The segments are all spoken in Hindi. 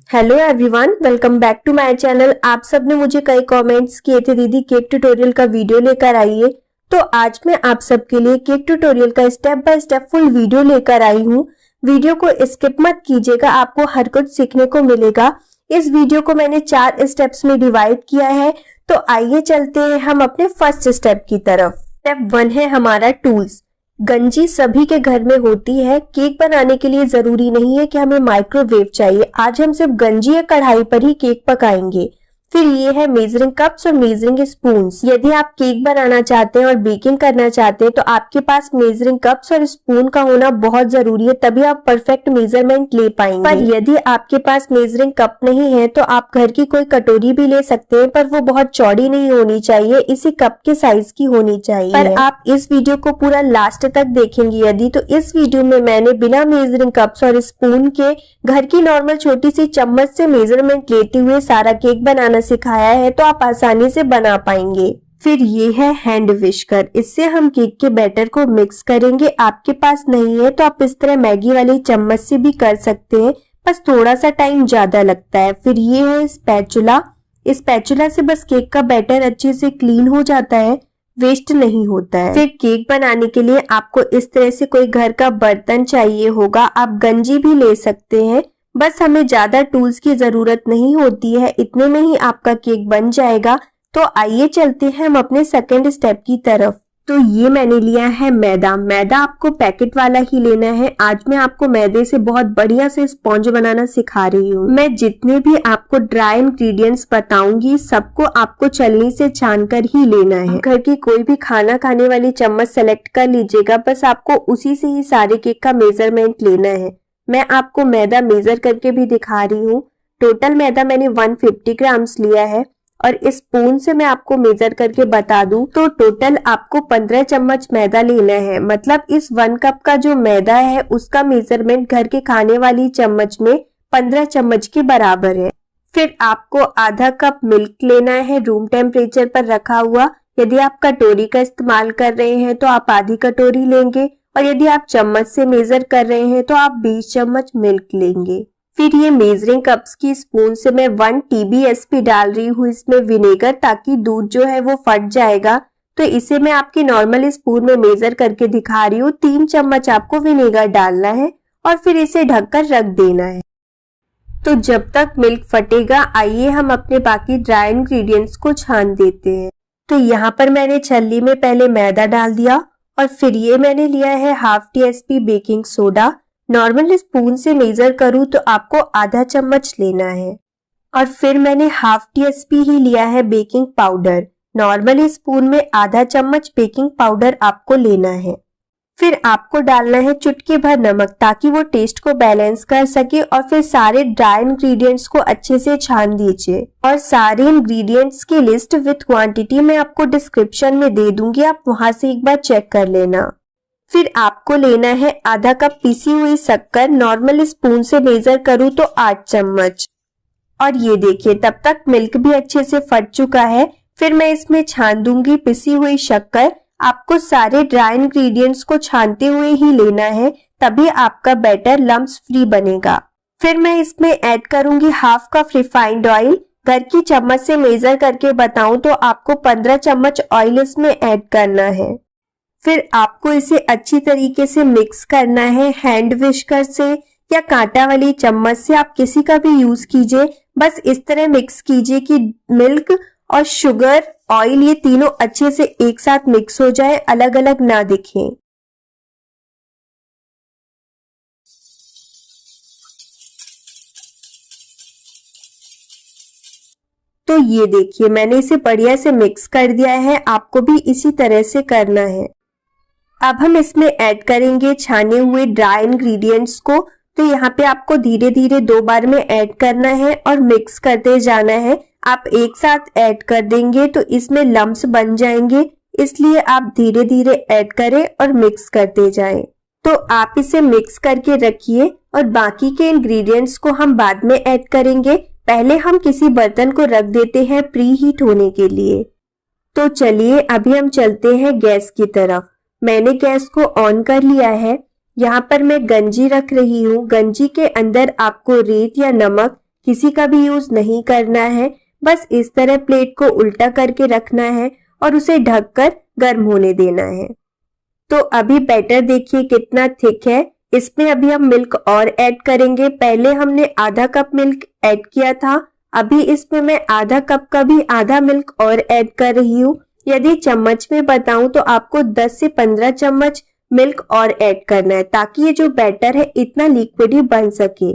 Hello everyone, welcome back to my channel. आप सब ने मुझे कई कमेंट्स किए थे, दीदी केक ट्यूटोरियल का वीडियो लेकर आइए। तो आज मैं आप सबके लिए केक ट्यूटोरियल का step by step full video लेकर आई हूँ। वीडियो को स्किप मत कीजिएगा, आपको हर कुछ सीखने को मिलेगा। इस वीडियो को मैंने 4 स्टेप्स में डिवाइड किया है। तो आइए चलते हैं हम अपने फर्स्ट स्टेप की तरफ। स्टेप 1 है हमारा टूल्स। गंजी सभी के घर में होती है। केक बनाने के लिए जरूरी नहीं है कि हमें माइक्रोवेव चाहिए। आज हम सिर्फ गंजी या कढ़ाई पर ही केक पकाएंगे। फिर ये है मेजरिंग कप्स और मेजरिंग स्पून्स। यदि आप केक बनाना चाहते हैं और बेकिंग करना चाहते हैं तो आपके पास मेजरिंग कप्स और स्पून का होना बहुत जरूरी है, तभी आप परफेक्ट मेजरमेंट ले पाएंगे। पर यदि आपके पास मेजरिंग कप नहीं है तो आप घर की कोई कटोरी भी ले सकते हैं, पर वो बहुत चौड़ी नहीं होनी चाहिए, इसी कप के साइज की होनी चाहिए। पर आप इस वीडियो को पूरा लास्ट तक देखेंगे यदि, तो इस वीडियो में मैंने बिना मेजरिंग कप्स और स्पून के घर की नॉर्मल छोटी सी चम्मच से मेजरमेंट लेते हुए सारा केक बनाना सिखाया है, तो आप आसानी से बना पाएंगे। फिर ये है हैंड विस्कर। इससे हम केक के बैटर को मिक्स करेंगे। आपके पास नहीं है तो आप इस तरह मैगी वाली चम्मच से भी कर सकते हैं, बस थोड़ा सा टाइम ज्यादा लगता है। फिर ये है स्पैचुला। इस स्पैचुला से बस केक का बैटर अच्छे से क्लीन हो जाता है, वेस्ट नहीं होता है। फिर केक बनाने के लिए आपको इस तरह से कोई घर का बर्तन चाहिए होगा। आप गंजी भी ले सकते हैं, बस हमें ज्यादा टूल्स की जरूरत नहीं होती है, इतने में ही आपका केक बन जाएगा। तो आइए चलते हैं हम अपने सेकंड स्टेप की तरफ। तो ये मैंने लिया है मैदा। मैदा आपको पैकेट वाला ही लेना है। आज मैं आपको मैदे से बहुत बढ़िया से स्पॉन्ज बनाना सिखा रही हूँ। मैं जितने भी आपको ड्राई इंग्रेडिएंट्स बताऊंगी सबको आपको छलनी से छान कर ही लेना है। घर की कोई भी खाना खाने वाली चम्मच सेलेक्ट कर लीजिएगा, बस आपको उसी से ही सारे केक का मेजरमेंट लेना है। मैं आपको मैदा मेजर करके भी दिखा रही हूँ। टोटल मैदा मैंने 150 ग्राम्स लिया है और इस स्पून से मैं आपको मेजर करके बता दूं तो टोटल आपको 15 चम्मच मैदा लेना है। मतलब इस 1 कप का जो मैदा है उसका मेजरमेंट घर के खाने वाली चम्मच में 15 चम्मच के बराबर है। फिर आपको आधा कप मिल्क लेना है, रूम टेम्परेचर पर रखा हुआ। यदि आप कटोरी का इस्तेमाल कर रहे हैं तो आप आधी कटोरी लेंगे, और यदि आप चम्मच से मेजर कर रहे हैं तो आप 20 चम्मच मिल्क लेंगे। फिर ये मेजरिंग कप्स की स्पून से मैं 1 TBSP डाल रही हूँ इसमें विनेगर, ताकि दूध जो है वो फट जाएगा। तो इसे मैं आपकी नॉर्मल स्पून में मेजर करके दिखा रही हूँ। 3 चम्मच आपको विनेगर डालना है और फिर इसे ढककर रख देना है। तो जब तक मिल्क फटेगा आइए हम अपने बाकी ड्राई इंग्रेडिएंट्स को छान देते हैं। तो यहाँ पर मैंने छलनी में पहले मैदा डाल दिया और फिर ये मैंने लिया है half TSP baking soda. Normal spoon से मेजर करूँ तो आपको आधा चम्मच लेना है। और फिर मैंने हाफ TSP ही लिया है बेकिंग पाउडर। नॉर्मल स्पून में आधा चम्मच बेकिंग पाउडर आपको लेना है। फिर आपको डालना है चुटकी भर नमक, ताकि वो टेस्ट को बैलेंस कर सके। और फिर सारे ड्राई इंग्रेडिएंट्स को अच्छे से छान दीजिए। और सारे इंग्रेडिएंट्स की लिस्ट विथ क्वांटिटी मैं आपको डिस्क्रिप्शन में दे दूंगी, आप वहां से एक बार चेक कर लेना। फिर आपको लेना है आधा कप पीसी हुई शक्कर। नॉर्मल स्पून से मेजर करूँ तो 8 चम्मच। और ये देखिए तब तक मिल्क भी अच्छे से फट चुका है। फिर मैं इसमें छान दूंगी पिसी हुई शक्कर। आपको सारे ड्राई इंग्रेडिएंट्स को छानते हुए ही लेना है, तभी आपका बैटर लम्प्स फ्री बनेगा। फिर मैं इसमें ऐड करूंगी हाफ कप रिफाइंड ऑयल। घर की चम्मच से मेजर करके बताऊं तो आपको 15 चम्मच ऑयल इसमें ऐड करना है। फिर आपको इसे अच्छी तरीके से मिक्स करना है हैंड विस्कर से या कांटा वाली चम्मच से, आप किसी का भी यूज कीजिए। बस इस तरह मिक्स कीजिए कि मिल्क और शुगर, ऑयल ये तीनों अच्छे से एक साथ मिक्स हो जाए, अलग अलग ना दिखें। तो ये देखिए मैंने इसे बढ़िया से मिक्स कर दिया है, आपको भी इसी तरह से करना है। अब हम इसमें ऐड करेंगे छाने हुए ड्राई इंग्रेडिएंट्स को। तो यहाँ पे आपको धीरे धीरे 2 बार में ऐड करना है और मिक्स करते जाना है। आप एक साथ ऐड कर देंगे तो इसमें लम्प्स बन जाएंगे, इसलिए आप धीरे धीरे ऐड करें और मिक्स करते जाएं। तो आप इसे मिक्स करके रखिए और बाकी के इंग्रेडिएंट्स को हम बाद में ऐड करेंगे। पहले हम किसी बर्तन को रख देते हैं प्री हीट होने के लिए। तो चलिए अभी हम चलते हैं गैस की तरफ। मैंने गैस को ऑन कर लिया है। यहाँ पर मैं गंजी रख रही हूँ। गंजी के अंदर आपको रेत या नमक किसी का भी यूज नहीं करना है। बस इस तरह प्लेट को उल्टा करके रखना है और उसे ढककर गर्म होने देना है। तो अभी बैटर देखिए कितना थिक है। इसमें अभी हम मिल्क और ऐड करेंगे। पहले हमने आधा कप मिल्क ऐड किया था, अभी इसमें मैं आधा कप का भी आधा मिल्क और ऐड कर रही हूँ। यदि चम्मच में बताऊं तो आपको 10 से 15 चम्मच मिल्क और ऐड करना है ताकि ये जो बैटर है इतना लिक्विड ही बन सके।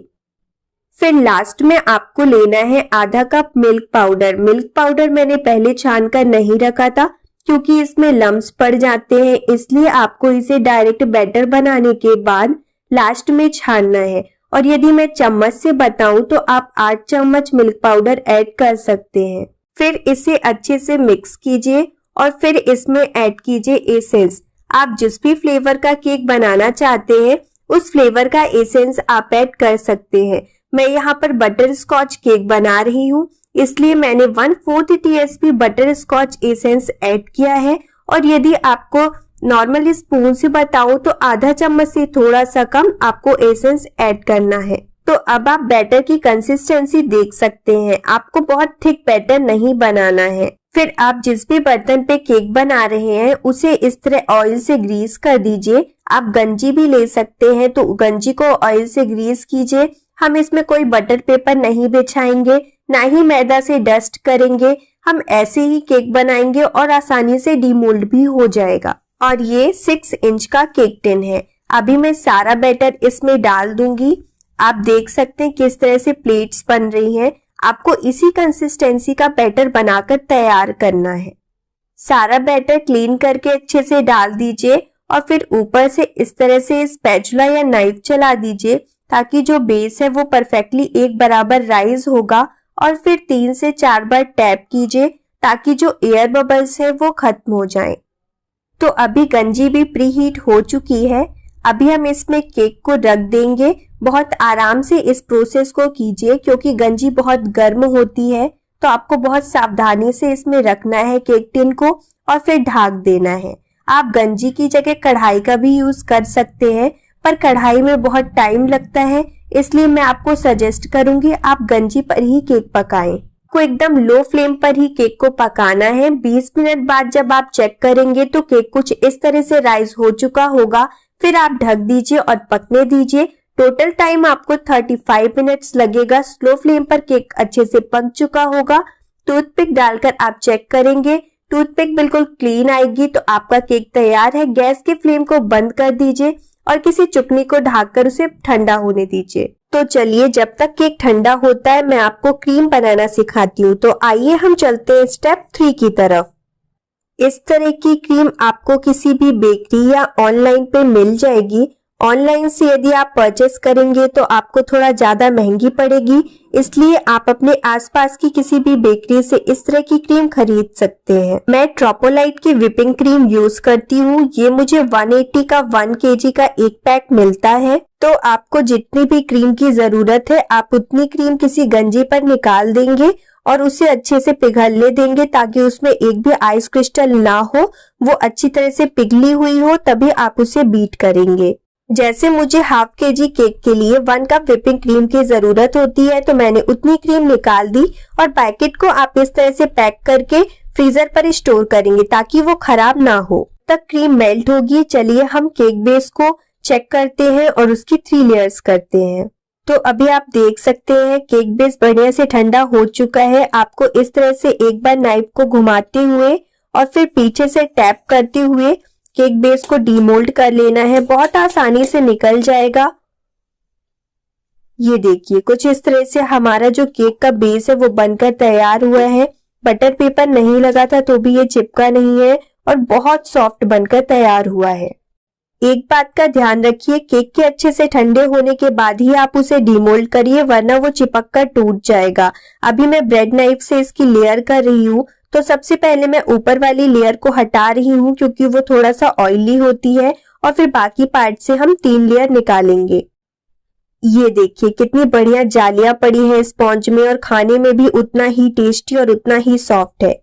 फिर लास्ट में आपको लेना है आधा cup milk powder. Milk powder मैंने पहले छान कर नहीं रखा था क्योंकि इसमें लम्स पड़ जाते हैं, इसलिए आपको इसे डायरेक्ट बैटर बनाने के बाद लास्ट में छानना है। और यदि मैं चम्मच से बताऊं तो आप 8 चम्मच मिल्क पाउडर ऐड कर सकते हैं। फिर इसे अच्छे से मिक्स कीजिए और फिर इसमें ऐड कीजिए एसेंस। आप जिस भी फ्लेवर का केक बनाना चाहते हैं उस फ्लेवर का एसेंस आप ऐड कर सकते हैं। मैं यहाँ पर बटर स्कॉच केक बना रही हूँ, इसलिए मैंने 1/4 TSP butterscotch essence add किया है। और यदि आपको नॉर्मली स्पून से बताऊं तो आधा चम्मच से थोड़ा सा कम आपको एसेंस ऐड करना है। तो अब आप बैटर की कंसिस्टेंसी देख सकते हैं, आपको बहुत थिक बैटर नहीं बनाना है। फिर आप जिस भी बर्तन पे केक बना रहे हैं उसे इस तरह ऑयल से ग्रीस कर दीजिए। आप गंजी भी ले सकते हैं, तो गंजी को ऑयल से ग्रीस कीजिए। हम इसमें कोई बटर पेपर नहीं बिछाएंगे, ना ही मैदा से डस्ट करेंगे। हम ऐसे ही केक बनाएंगे और आसानी से डीमोल्ड भी हो जाएगा। और ये 6 इंच का केक टिन है। अभी मैं सारा बैटर इसमें डाल दूंगी। आप देख सकते हैं किस तरह से प्लेट्स बन रही हैं। आपको इसी कंसिस्टेंसी का बैटर बनाकर तैयार करना है। सारा बैटर क्लीन करके अच्छे से डाल दीजिए और फिर ऊपर से इस तरह से स्पैचुला या नाइफ चला दीजिए ताकि जो बेस है वो परफेक्टली एक बराबर राइज होगा। और फिर 3 से 4 बार टैप कीजिए ताकि जो एयर बबल्स है वो खत्म हो जाएं। तो अभी गंजी भी प्री हीट हो चुकी है। अभी हम इसमें केक को रख देंगे। बहुत आराम से इस प्रोसेस को कीजिए क्योंकि गंजी बहुत गर्म होती है, तो आपको बहुत सावधानी से इसमें रखना है केक टिन को और फिर ढक देना है। आप गंजी की जगह कढ़ाई का भी यूज कर सकते हैं, पर कढ़ाई में बहुत टाइम लगता है, इसलिए मैं आपको सजेस्ट करूंगी आप गंजी पर ही केक पकाएं। को एकदम लो फ्लेम पर ही केक को पकाना है। 20 मिनट बाद जब आप चेक करेंगे तो केक कुछ इस तरह से राइज हो चुका होगा। फिर आप ढक दीजिए और पकने दीजिए। टोटल टाइम आपको 35 मिनट्स लगेगा। स्लो फ्लेम पर केक अच्छे से पक चुका होगा। टूथपिक डालकर आप चेक करेंगे, टूथपिक बिल्कुल क्लीन आएगी तो आपका केक तैयार है। गैस के फ्लेम को बंद कर दीजिए और किसी चुकनी को ढककर उसे ठंडा होने दीजिए। तो चलिए जब तक केक ठंडा होता है मैं आपको क्रीम बनाना सिखाती हूँ। तो आइए हम चलते हैं स्टेप 3 की तरफ। इस तरह की क्रीम आपको किसी भी बेकरी या ऑनलाइन पे मिल जाएगी। ऑनलाइन से यदि आप परचेस करेंगे तो आपको थोड़ा ज्यादा महंगी पड़ेगी, इसलिए आप अपने आसपास की किसी भी बेकरी से इस तरह की क्रीम खरीद सकते हैं। मैं ट्रोपोलाइट की व्हिपिंग क्रीम यूज करती हूँ। ये मुझे 180 का 1 kg का एक पैक मिलता है। तो आपको जितनी भी क्रीम की जरूरत है आप उतनी क्रीम किसी गंजी पर निकाल देंगे और उसे अच्छे से पिघलने देंगे ताकि उसमें एक भी आइस क्रिस्टल ना हो, वो अच्छी तरह से पिघली हुई हो, तभी आप उसे बीट करेंगे। जैसे मुझे ½ kg केक के लिए 1 कप व्हिपिंग क्रीम की जरूरत होती है, तो मैंने उतनी क्रीम निकाल दी और पैकेट को आप इस तरह से पैक करके फ्रीजर पर स्टोर करेंगे ताकि वो खराब ना हो। तक क्रीम मेल्ट होगी। चलिए हम केक बेस को चेक करते हैं और उसकी 3 लेयर्स करते हैं। तो अभी आप देख सकते हैं केक बेस बढ़िया से ठंडा हो चुका है। आपको इस तरह से एक बार नाइफ को घुमाते हुए और फिर पीछे से टैप करते हुए केक बेस को डीमोल्ड कर लेना है। बहुत आसानी से निकल जाएगा। ये देखिए कुछ इस तरह से हमारा जो केक का बेस है वो बनकर तैयार हुआ है। बटर पेपर नहीं लगा था तो भी ये चिपका नहीं है और बहुत सॉफ्ट बनकर तैयार हुआ है। एक बात का ध्यान रखिए, केक के अच्छे से ठंडे होने के बाद ही आप उसे डीमोल्ड करिए, वरना वो चिपक कर टूट जाएगा। अभी मैं ब्रेड नाइफ से इसकी लेयर कर रही हूँ। तो सबसे पहले मैं ऊपर वाली लेयर को हटा रही हूँ क्योंकि वो थोड़ा सा ऑयली होती है और फिर बाकी पार्ट से हम 3 लेयर निकालेंगे। ये देखिए कितनी बढ़िया जालियां पड़ी है स्पॉन्ज में और खाने में भी उतना ही टेस्टी और उतना ही सॉफ्ट है।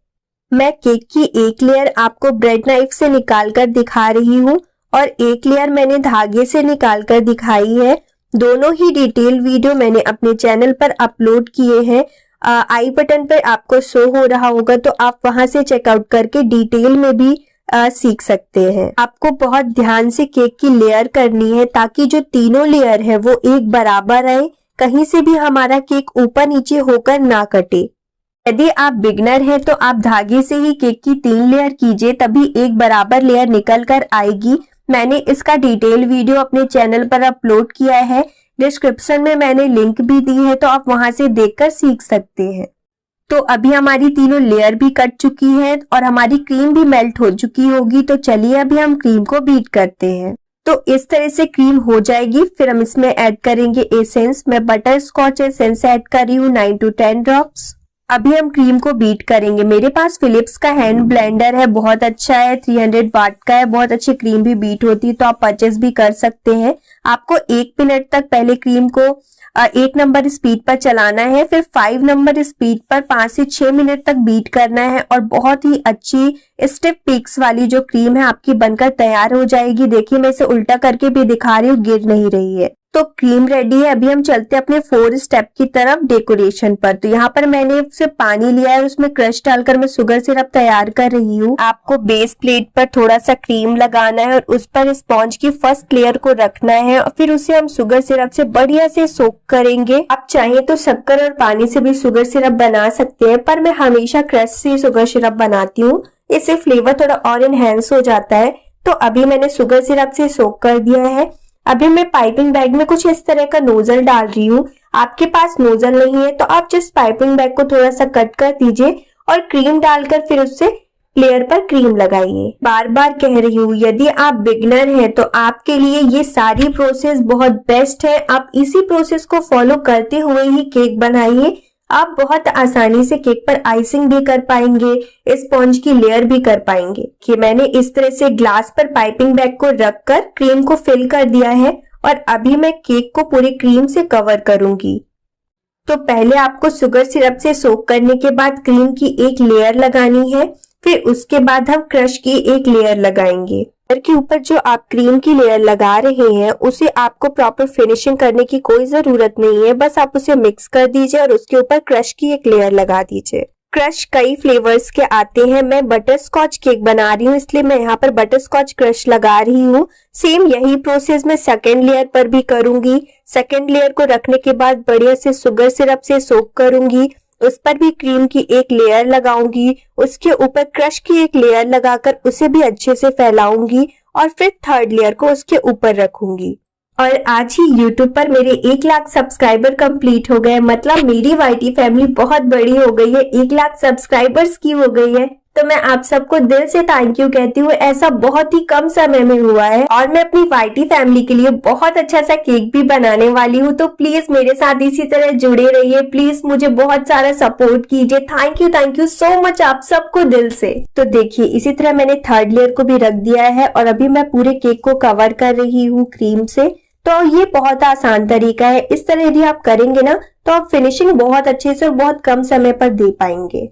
मैं केक की एक लेयर आपको ब्रेड नाइफ से निकाल कर दिखा रही हूँ और एक लेयर मैंने धागे से निकाल कर दिखाई है। दोनों ही डिटेल वीडियो मैंने अपने चैनल पर अपलोड किए हैं। आई बटन पर आपको शो हो रहा होगा, तो आप वहां से चेकआउट करके डिटेल में भी सीख सकते हैं। आपको बहुत ध्यान से केक की लेयर करनी है ताकि जो तीनों लेयर है वो एक बराबर आए, कहीं से भी हमारा केक ऊपर नीचे होकर ना कटे। यदि आप बिगनर हैं तो आप धागे से ही केक की 3 लेयर कीजिए, तभी एक बराबर लेयर निकल कर आएगी। मैंने इसका डिटेल वीडियो अपने चैनल पर अपलोड किया है, डिस्क्रिप्शन में मैंने लिंक भी दी है, तो आप वहां से देखकर सीख सकते हैं। तो अभी हमारी तीनों लेयर भी कट चुकी है और हमारी क्रीम भी मेल्ट हो चुकी होगी। तो चलिए अभी हम क्रीम को बीट करते हैं। तो इस तरह से क्रीम हो जाएगी। फिर हम इसमें ऐड करेंगे एसेंस। मैं बटर स्कॉच एसेंस ऐड कर रही हूँ 9 to 10 ड्रॉप्स। अभी हम क्रीम को बीट करेंगे। मेरे पास फिलिप्स का हैंड ब्लेंडर है, बहुत अच्छा है, 300 वाट का है, बहुत अच्छी क्रीम भी बीट होती है, तो आप परचेस भी कर सकते हैं। आपको 1 मिनट तक पहले क्रीम को 1 नंबर स्पीड पर चलाना है, फिर 5 नंबर स्पीड पर 5 से 6 मिनट तक बीट करना है और बहुत ही अच्छी स्टिफ पीक्स वाली जो क्रीम है आपकी बनकर तैयार हो जाएगी। देखिए मैं इसे उल्टा करके भी दिखा रही हूँ, गिर नहीं रही है। तो क्रीम रेडी है। अभी हम चलते हैं अपने 4 स्टेप की तरफ डेकोरेशन पर। तो यहाँ पर मैंने सिर्फ पानी लिया है, उसमें क्रश डालकर मैं शुगर सिरप तैयार कर रही हूँ। आपको बेस प्लेट पर थोड़ा सा क्रीम लगाना है और उस पर स्पॉन्ज की फर्स्ट लेयर को रखना है और फिर उसे हम शुगर सिरप से बढ़िया से सोक करेंगे। आप चाहें तो शक्कर और पानी से भी शुगर सिरप बना सकते हैं, पर मैं हमेशा क्रश से शुगर सिरप बनाती हूँ, इससे फ्लेवर थोड़ा और एनहेंस हो जाता है। तो अभी मैंने शुगर सिरप से सोक कर दिया है। अभी मैं पाइपिंग बैग में कुछ इस तरह का नोजल डाल रही हूँ। आपके पास नोजल नहीं है तो आप जस्ट पाइपिंग बैग को थोड़ा सा कट कर दीजिए और क्रीम डालकर फिर उससे लेयर पर क्रीम लगाइए। बार बार कह रही हूँ, यदि आप बिगनर हैं तो आपके लिए ये सारी प्रोसेस बहुत बेस्ट है। आप इसी प्रोसेस को फॉलो करते हुए ही केक बनाइए। आप बहुत आसानी से केक पर आइसिंग भी कर पाएंगे, स्पॉन्ज की लेयर भी कर पाएंगे। कि मैंने इस तरह से ग्लास पर पाइपिंग बैग को रखकर क्रीम को फिल कर दिया है और अभी मैं केक को पूरी क्रीम से कवर करूंगी। तो पहले आपको शुगर सिरप से सोक करने के बाद क्रीम की एक लेयर लगानी है, फिर उसके बाद हम क्रश की एक लेयर लगाएंगे। लेयर के ऊपर जो आप क्रीम की लेयर लगा रहे हैं उसे आपको प्रॉपर फिनिशिंग करने की कोई जरूरत नहीं है, बस आप उसे मिक्स कर दीजिए और उसके ऊपर क्रश की एक लेयर लगा दीजिए। क्रश कई फ्लेवर्स के आते हैं, मैं बटर स्कॉच केक बना रही हूँ इसलिए मैं यहाँ पर बटर स्कॉच क्रश लगा रही हूँ। सेम यही प्रोसेस मैं सेकेंड लेयर पर भी करूंगी। सेकेंड लेयर को रखने के बाद बढ़िया से शुगर सिरप से सोक करूंगी, उस पर भी क्रीम की एक लेयर लगाऊंगी, उसके ऊपर क्रश की एक लेयर लगाकर उसे भी अच्छे से फैलाऊंगी और फिर थर्ड लेयर को उसके ऊपर रखूंगी। और आज ही YouTube पर मेरे 1 लाख सब्सक्राइबर कंप्लीट हो गए, मतलब मेरी वाईटी फैमिली बहुत बड़ी हो गई है, 1 लाख सब्सक्राइबर्स की हो गई है। तो मैं आप सबको दिल से थैंक यू कहती हूँ। ऐसा बहुत ही कम समय में हुआ है और मैं अपनी वाईटी फैमिली के लिए बहुत अच्छा सा केक भी बनाने वाली हूँ। तो प्लीज मेरे साथ इसी तरह जुड़े रहिए, प्लीज मुझे बहुत सारा सपोर्ट कीजिए। थैंक यू सो मच आप सबको दिल से। तो देखिए इसी तरह मैंने थर्ड लेयर को भी रख दिया है और अभी मैं पूरे केक को कवर कर रही हूँ क्रीम से। तो ये बहुत आसान तरीका है, इस तरह यदि आप करेंगे ना तो आप फिनिशिंग बहुत अच्छे से और बहुत कम समय पर दे पाएंगे।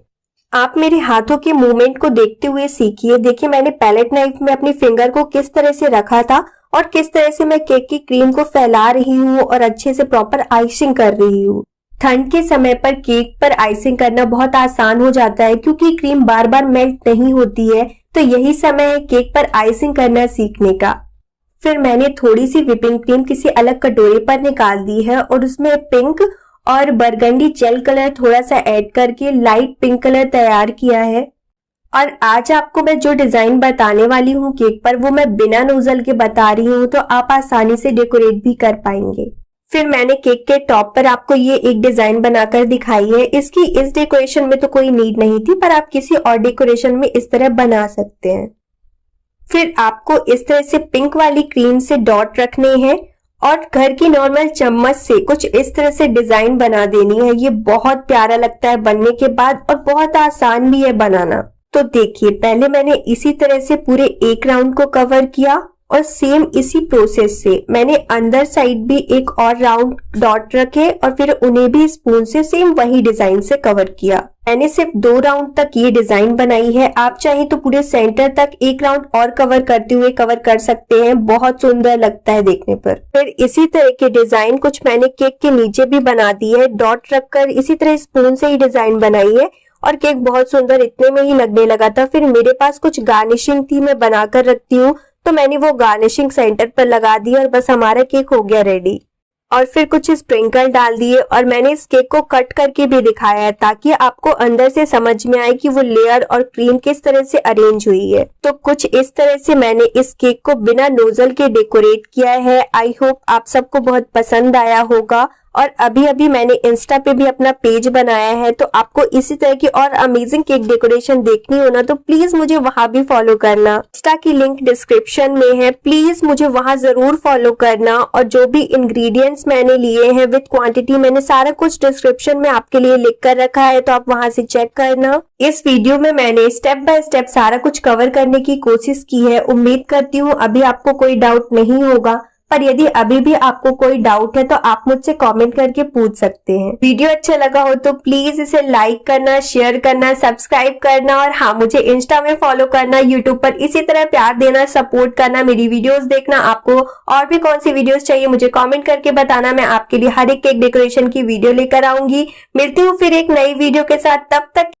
आप मेरे हाथों के मूवमेंट को देखते हुए सीखिए। देखिए मैंने पैलेट नाइफ में अपनी फिंगर को किस तरह से रखा था और किस तरह से मैं केक की क्रीम को फैला रही हूँ और अच्छे से प्रॉपर आइसिंग कर रही हूँ। ठंड के समय पर केक पर आइसिंग करना बहुत आसान हो जाता है क्योंकि क्रीम बार बार मेल्ट नहीं होती है, तो यही समय है केक पर आइसिंग करना सीखने का। फिर मैंने थोड़ी सी व्हिपिंग क्रीम किसी अलग कटोरे पर निकाल दी है और उसमें पिंक और बरगंडी जेल कलर थोड़ा सा ऐड करके लाइट पिंक कलर तैयार किया है। और आज आपको मैं जो डिजाइन बताने वाली हूँ केक पर वो मैं बिना नोजल के बता रही हूँ, तो आप आसानी से डेकोरेट भी कर पाएंगे। फिर मैंने केक के टॉप पर आपको ये एक डिजाइन बनाकर दिखाई है। इसकी इस डेकोरेशन में तो कोई नीड नहीं थी, पर आप किसी और डेकोरेशन में इस तरह बना सकते हैं। फिर आपको इस तरह से पिंक वाली क्रीम से डॉट रखने हैं और घर की नॉर्मल चम्मच से कुछ इस तरह से डिजाइन बना देनी है। ये बहुत प्यारा लगता है बनने के बाद और बहुत आसान भी है बनाना। तो देखिए पहले मैंने इसी तरह से पूरे एक राउंड को कवर किया और सेम इसी प्रोसेस से मैंने अंदर साइड भी एक और राउंड डॉट रखे और फिर उन्हें भी स्पून से सेम वही डिजाइन से कवर किया। मैंने सिर्फ 2 राउंड तक ये डिजाइन बनाई है, आप चाहें तो पूरे सेंटर तक एक राउंड और कवर करते हुए कवर कर सकते हैं, बहुत सुंदर लगता है देखने पर। फिर इसी तरह के डिजाइन कुछ मैंने केक के नीचे भी बना दी है, डॉट रखकर इसी तरह स्पून से ही डिजाइन बनाई है और केक बहुत सुंदर इतने में ही लगने लगा था। फिर मेरे पास कुछ गार्निशिंग थी, मैं बनाकर रखती हूँ, तो मैंने वो गार्निशिंग सेंटर पर लगा दी और बस हमारा केक हो गया रेडी। और फिर कुछ स्प्रिंकल डाल दिए और मैंने इस केक को कट करके भी दिखाया है ताकि आपको अंदर से समझ में आए कि वो लेयर और क्रीम किस तरह से अरेंज हुई है। तो कुछ इस तरह से मैंने इस केक को बिना नोजल के डेकोरेट किया है। आई होप आप सबको बहुत पसंद आया होगा। और अभी अभी मैंने इंस्टा पे भी अपना पेज बनाया है, तो आपको इसी तरह की और अमेजिंग केक डेकोरेशन देखनी हो ना तो प्लीज मुझे वहां भी फॉलो करना। इंस्टा की लिंक डिस्क्रिप्शन में है, प्लीज मुझे वहां जरूर फॉलो करना। और जो भी इंग्रेडिएंट्स मैंने लिए हैं विद क्वांटिटी मैंने सारा कुछ डिस्क्रिप्शन में आपके लिए लिख कर रखा है, तो आप वहां से चेक करना। इस वीडियो में मैंने स्टेप बाय स्टेप सारा कुछ कवर करने की कोशिश की है। उम्मीद करती हूँ अभी आपको कोई डाउट नहीं होगा, पर यदि अभी भी आपको कोई डाउट है तो आप मुझसे कमेंट करके पूछ सकते हैं। वीडियो अच्छा लगा हो तो प्लीज इसे लाइक करना, शेयर करना, सब्सक्राइब करना और हाँ, मुझे इंस्टा में फॉलो करना, यूट्यूब पर इसी तरह प्यार देना, सपोर्ट करना, मेरी वीडियोस देखना। आपको और भी कौन सी वीडियोस चाहिए मुझे कमेंट करके बताना, मैं आपके लिए हर एक केक डेकोरेशन की वीडियो लेकर आऊंगी। मिलती हूँ फिर एक नई वीडियो के साथ, तब तक